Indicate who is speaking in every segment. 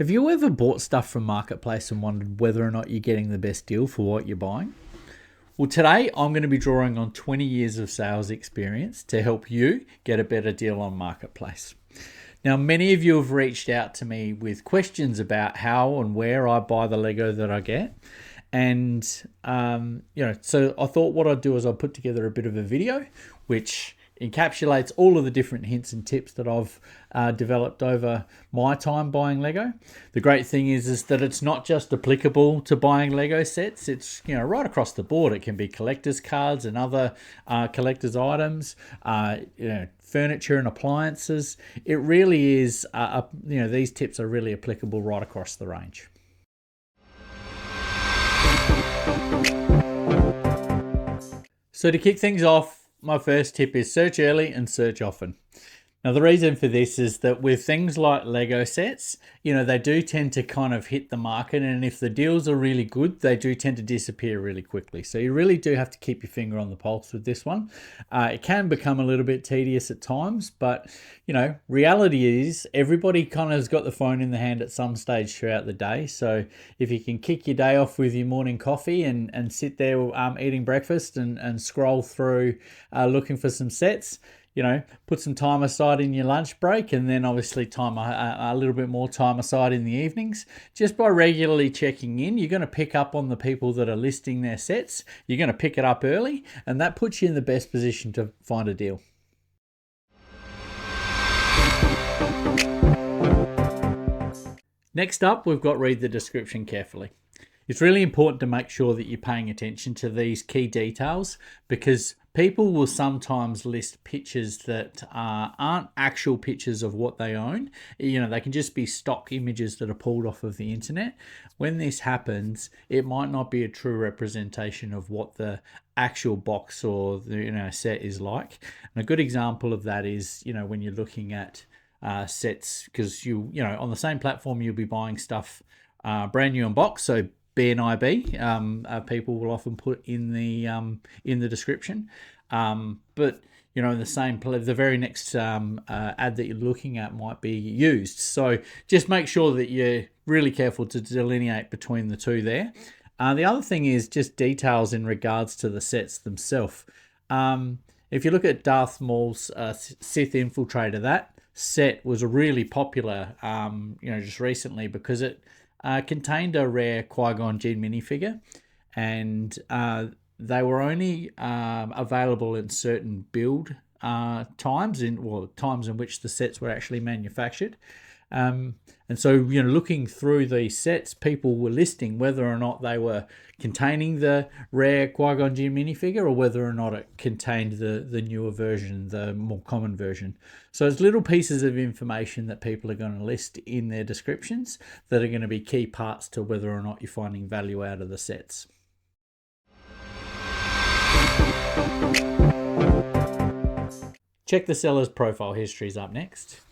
Speaker 1: Have you ever bought stuff from Marketplace and wondered whether or not you're getting the best deal for what you're buying? Well, today I'm going to be drawing on 20 years of sales experience to help you get a better deal on Marketplace. Now, many of you have reached out to me with questions about how and where I buy the Lego that I get. And, so I thought what I'd do is I'll put together a bit of a video which encapsulates all of the different hints and tips that I've developed over my time buying Lego. The great thing is that it's not just applicable to buying Lego sets. It's right across the board. It can be collector's cards and other collector's items, furniture and appliances. It really is, these tips are really applicable right across the range. So to kick things off, my first tip is search early and search often. Now, the reason for this is that with things like Lego sets, they do tend to kind of hit the market. And if the deals are really good, they do tend to disappear really quickly. So you really do have to keep your finger on the pulse with this one. It can become a little bit tedious at times, but, reality is everybody kind of has got the phone in the hand at some stage throughout the day. So if you can kick your day off with your morning coffee and sit there eating breakfast and scroll through looking for some sets, put some time aside in your lunch break, and then obviously time a little bit more time aside in the evenings. Just by regularly checking in, you're going to pick up on the people that are listing their sets. You're going to pick it up early, and that puts you in the best position to find a deal. Next up, we've got read the description carefully. It's really important to make sure that you're paying attention to these key details, because people will sometimes list pictures that aren't actual pictures of what they own. They can just be stock images that are pulled off of the internet. When this happens, it might not be a true representation of what the actual box or the set is like. And a good example of that is when you're looking at sets, because on the same platform you'll be buying stuff brand new in box. So BNIB, people will often put in the description, but in the very next ad that you're looking at might be used. So just make sure that you're really careful to delineate between the two there. The other thing is just details in regards to the sets themselves. If you look at Darth Maul's Sith Infiltrator, that set was really popular, just recently because it contained a rare Qui-Gon Jinn minifigure, and they were only available in certain build times in which the sets were actually manufactured. And so, looking through these sets, people were listing whether or not they were containing the rare Qui-Gon Jinn minifigure or whether or not it contained the newer version, the more common version. So it's little pieces of information that people are going to list in their descriptions that are going to be key parts to whether or not you're finding value out of the sets. Check the seller's profile histories up next.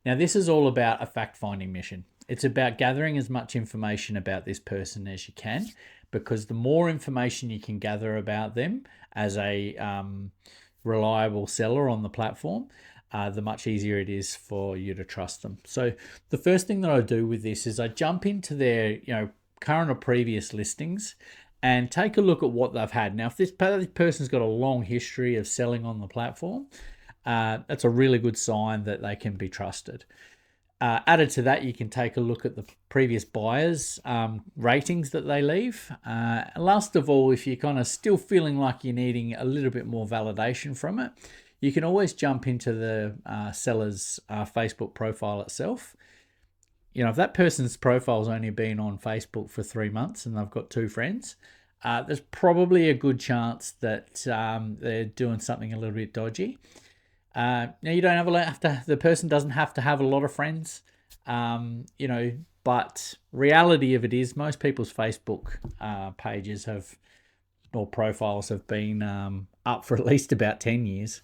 Speaker 1: Now, this is all about a fact-finding mission. It's about gathering as much information about this person as you can, because the more information you can gather about them as a reliable seller on the platform, the much easier it is for you to trust them. So the first thing that I do with this is I jump into their current or previous listings and take a look at what they've had. Now, if this person's got a long history of selling on the platform, that's a really good sign that they can be trusted. Added to that, you can take a look at the previous buyers' ratings that they leave. Last of all, if you're kind of still feeling like you're needing a little bit more validation from it, you can always jump into the seller's Facebook profile itself. If that person's profile's only been on Facebook for 3 months and they've got 2 friends, there's probably a good chance that they're doing something a little bit dodgy. Now, you don't the person doesn't have to have a lot of friends, but reality of it is most people's Facebook pages or profiles have been up for at least about 10 years.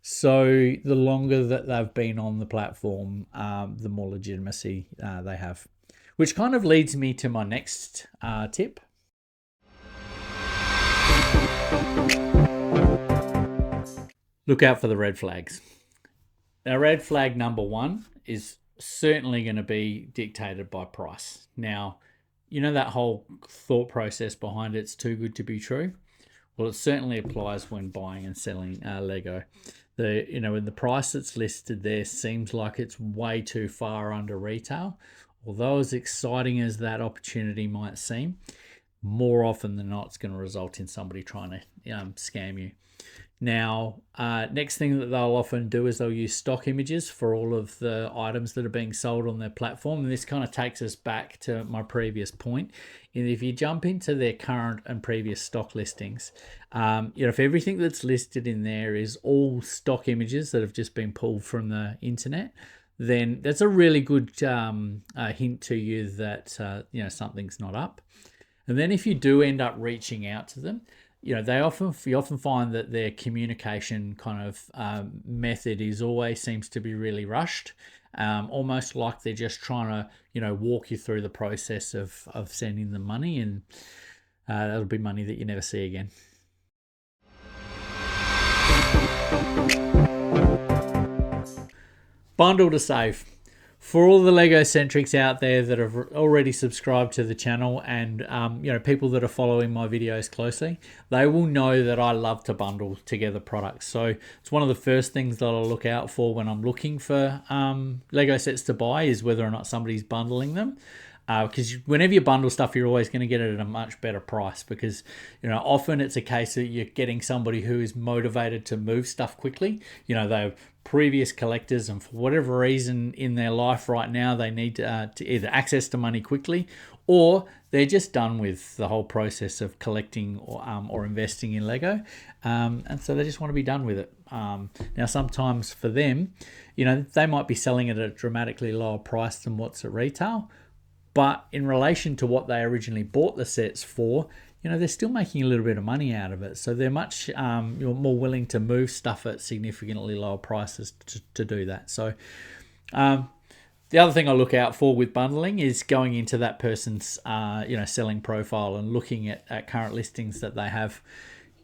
Speaker 1: So the longer that they've been on the platform, the more legitimacy they have. Which kind of leads me to my next tip. Look out for the red flags. Now, red flag number 1 is certainly going to be dictated by price. Now, you know that whole thought process behind it's too good to be true. Well, it certainly applies when buying and selling Lego. When the price that's listed there seems like it's way too far under retail, although as exciting as that opportunity might seem, more often than not, it's going to result in somebody trying to scam you. Now, next thing that they'll often do is they'll use stock images for all of the items that are being sold on their platform. And this kind of takes us back to my previous point. And if you jump into their current and previous stock listings, if everything that's listed in there is all stock images that have just been pulled from the internet, then that's a really good hint to you that something's not up. And then if you do end up reaching out to them, you often find that their communication kind of method is always seems to be really rushed, almost like they're just trying to walk you through the process of sending them money, and that'll be money that you never see again. Bundle to save. For all the Legocentrics out there that have already subscribed to the channel and people that are following my videos closely, they will know that I love to bundle together products. So it's one of the first things that I'll look out for when I'm looking for Lego sets to buy is whether or not somebody's bundling them. Because whenever you bundle stuff, you're always going to get it at a much better price, because often it's a case that you're getting somebody who is motivated to move stuff quickly. They're previous collectors, and for whatever reason in their life right now, they need to either access to money quickly, or they're just done with the whole process of collecting or investing in Lego, and so they just want to be done with it. Now, sometimes for them, they might be selling it at a dramatically lower price than what's at retail. But in relation to what they originally bought the sets for, they're still making a little bit of money out of it. So they're much more willing to move stuff at significantly lower prices to do that. So the other thing I look out for with bundling is going into that person's selling profile and looking at current listings that they have.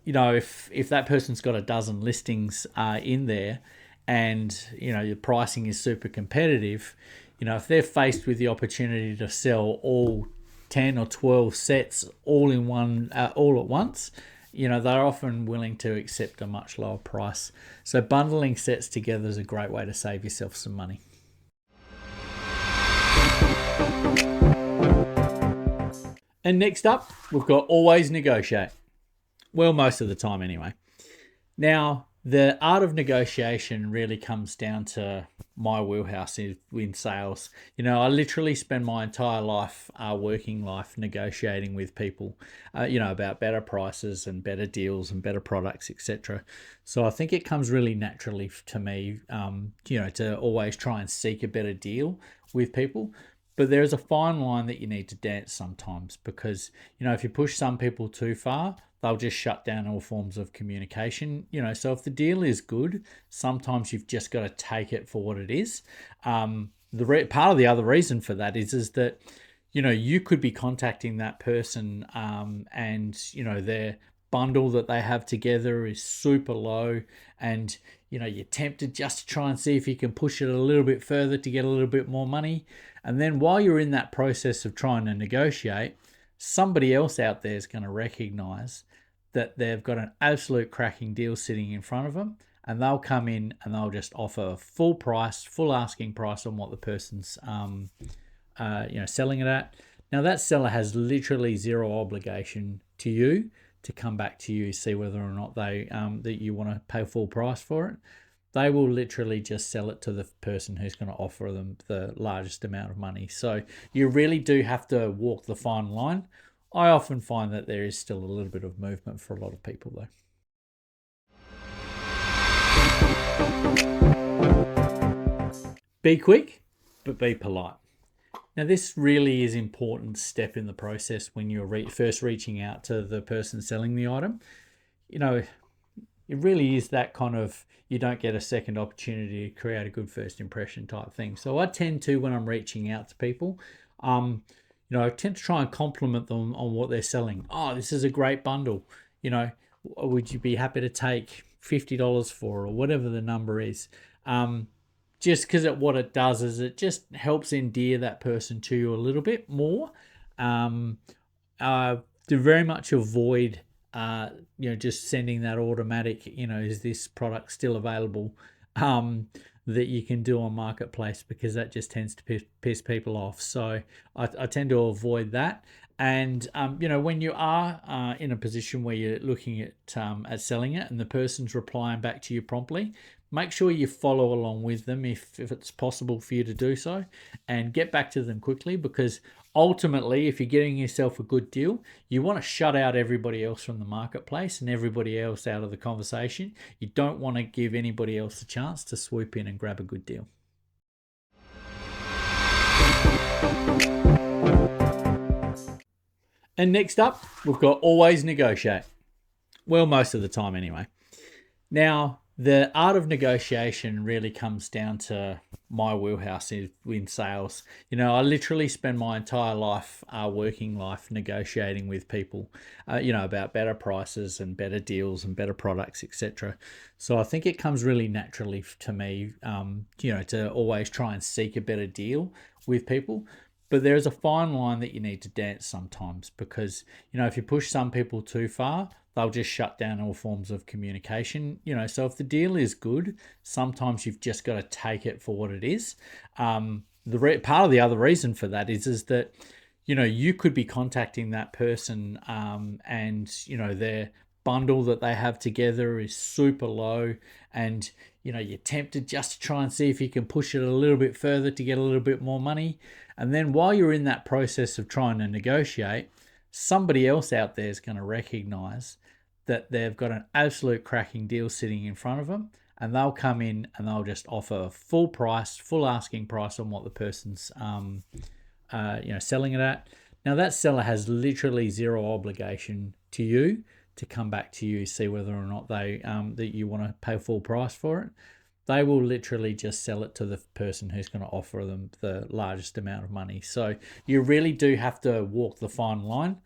Speaker 1: If that person's got a dozen listings in there, and your pricing is super competitive, if they're faced with the opportunity to sell all 10 or 12 sets all at once, they're often willing to accept a much lower price. So bundling sets together is a great way to save yourself some money. And next up, we've got always negotiate. Well, most of the time anyway. Now, the art of negotiation really comes down to my wheelhouse in sales. I literally spend my entire working life negotiating with people, about better prices and better deals and better products, etc. So I think it comes really naturally to me, to always try and seek a better deal with people. But there's a fine line that you need to dance sometimes, because, if you push some people too far, they'll just shut down all forms of communication. So if the deal is good, sometimes you've just got to take it for what it is. Part of the other reason for that is that, you could be contacting that person and, their bundle that they have together is super low, and, you're tempted just to try and see if you can push it a little bit further to get a little bit more money. And then while you're in that process of trying to negotiate, somebody else out there is going to recognize that they've got an absolute cracking deal sitting in front of them, and they'll come in and they'll just offer full asking price on what the person's selling it at. Now, that seller has literally zero obligation to you to come back to you, see whether or not that you want to pay full price for it. They will literally just sell it to the person who's going to offer them the largest amount of money. So you really do have to walk the fine line. I often find that there is still a little bit of movement for a lot of people, though. Be quick, but be polite. Now, this really is an important step in the process when you're first reaching out to the person selling the item. It really is that kind of, you don't get a second opportunity to create a good first impression type thing. So I tend to, when I'm reaching out to people, I tend to try and compliment them on what they're selling. Oh, this is a great bundle. Would you be happy to take $50 for, or whatever the number is? just because what it does is it just helps endear that person to you a little bit more. To very much avoid, just sending that automatic, is this product still available, that you can do on Marketplace, because that just tends to piss people off. So I tend to avoid that. And when you are in a position where you're looking at selling it and the person's replying back to you promptly, make sure you follow along with them if it's possible for you to do so, and get back to them quickly, because ultimately, if you're getting yourself a good deal, you want to shut out everybody else from the marketplace and everybody else out of the conversation. You don't want to give anybody else a chance to swoop in and grab a good deal. And next up, we've got always negotiate. Well, most of the time anyway. Now, the art of negotiation really comes down to my wheelhouse in sales. I literally spend my entire life, working life, negotiating with people, about better prices and better deals and better products, etc. So I think it comes really naturally to me, to always try and seek a better deal with people. But there is a fine line that you need to dance sometimes, because, if you push some people too far, they'll just shut down all forms of communication. So if the deal is good, sometimes you've just got to take it for what it is. Part of the other reason for that is that, you could be contacting that person, and, their bundle that they have together is super low, and, you're tempted just to try and see if you can push it a little bit further to get a little bit more money. And then while you're in that process of trying to negotiate, somebody else out there is going to recognize that they've got an absolute cracking deal sitting in front of them, and they'll come in and they'll just offer full price, full asking price on what the person's selling it at. Now, that seller has literally zero obligation to you to come back to you, see whether or not that you want to pay full price for it. They will literally just sell it to the person who's going to offer them the largest amount of money. So you really do have to walk the fine line.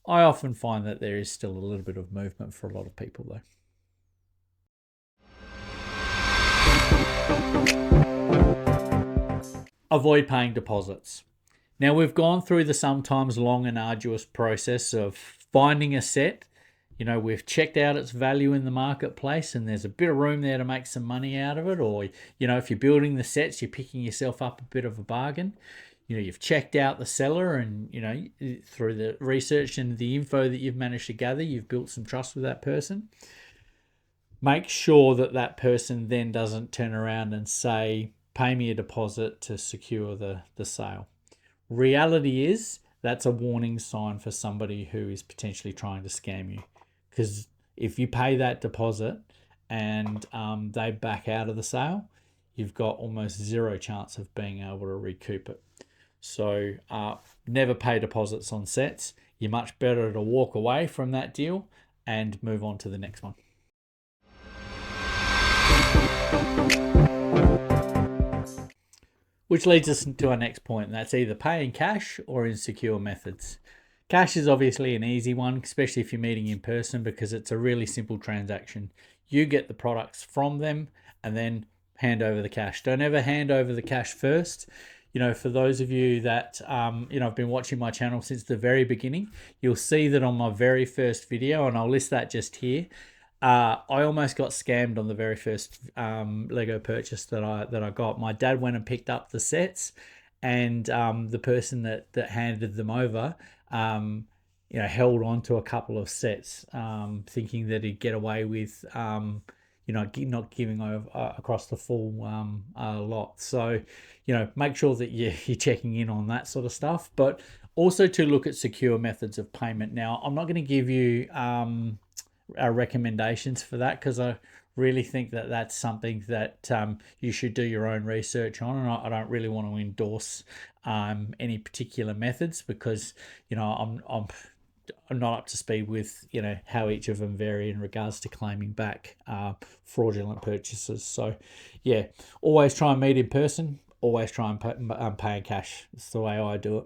Speaker 1: I often find that there is still a little bit of movement for a lot of people, though. Avoid paying deposits. Now, we've gone through the sometimes long and arduous process of finding a set. We've checked out its value in the marketplace and there's a bit of room there to make some money out of it. Or, if you're building the sets, you're picking yourself up a bit of a bargain. You've checked out the seller and, through the research and the info that you've managed to gather, you've built some trust with that person. Make sure that that person then doesn't turn around and say, pay me a deposit to secure the sale. Reality is that's a warning sign for somebody who is potentially trying to scam you. Because if you pay that deposit and they back out of the sale, you've got almost zero chance of being able to recoup it. So never pay deposits on sets. You're much better to walk away from that deal and move on to the next one. Which leads us to our next point, and that's either pay in cash or in secure methods. Cash is obviously an easy one, especially if you're meeting in person, because it's a really simple transaction. You get the products from them and then hand over the cash. Don't ever hand over the cash first. For those of you that, have been watching my channel since the very beginning, you'll see that on my very first video, and I'll list that just here, I almost got scammed on the very first Lego purchase that I got. My dad went and picked up the sets, and the person that handed them over, held on to a couple of sets, thinking that he'd get away with, not giving over across the full lot. So, make sure that you're checking in on that sort of stuff, but also to look at secure methods of payment. Now, I'm not going to give you recommendations for that, because I really think that that's something that you should do your own research on, and I don't really want to endorse any particular methods, because I'm not up to speed with how each of them vary in regards to claiming back fraudulent purchases. So yeah, always try and meet in person, always try and pay in cash. That's the way I do it.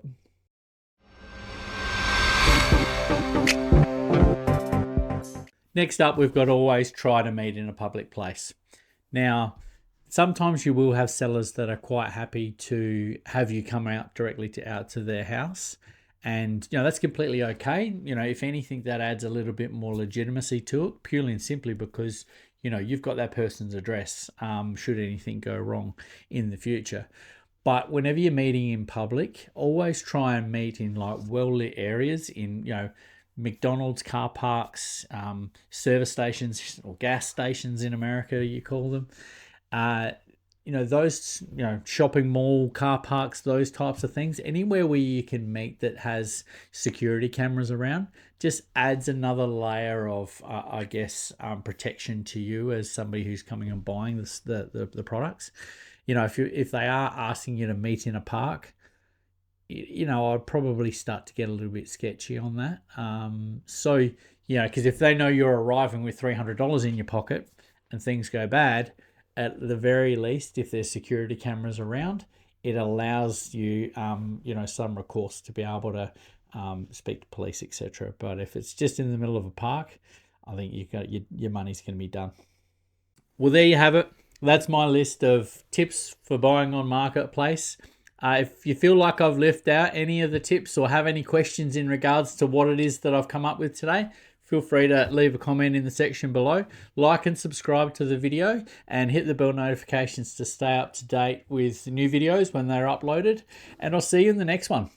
Speaker 1: Next up, we've got always try to meet in a public place. Now, Sometimes you will have sellers that are quite happy to have you come out directly out to their house. And, that's completely okay. If anything, that adds a little bit more legitimacy to it, purely and simply because, you've got that person's address, should anything go wrong in the future. But whenever you're meeting in public, always try and meet in like well-lit areas in, McDonald's, car parks, service stations or gas stations in America, you call them. Those, shopping mall, car parks, those types of things, anywhere where you can meet that has security cameras around, just adds another layer of, protection to you as somebody who's coming and buying the products. If they are asking you to meet in a park, I'd probably start to get a little bit sketchy on that. Because if they know you're arriving with $300 in your pocket and things go bad, at the very least, if there's security cameras around, it allows you, some recourse to be able to speak to police, etc. But if it's just in the middle of a park, I think your money's going to be done. Well, there you have it. That's my list of tips for buying on Marketplace. If you feel like I've left out any of the tips or have any questions in regards to what it is that I've come up with today, feel free to leave a comment in the section below. Like and subscribe to the video and hit the bell notifications to stay up to date with new videos when they're uploaded. And I'll see you in the next one.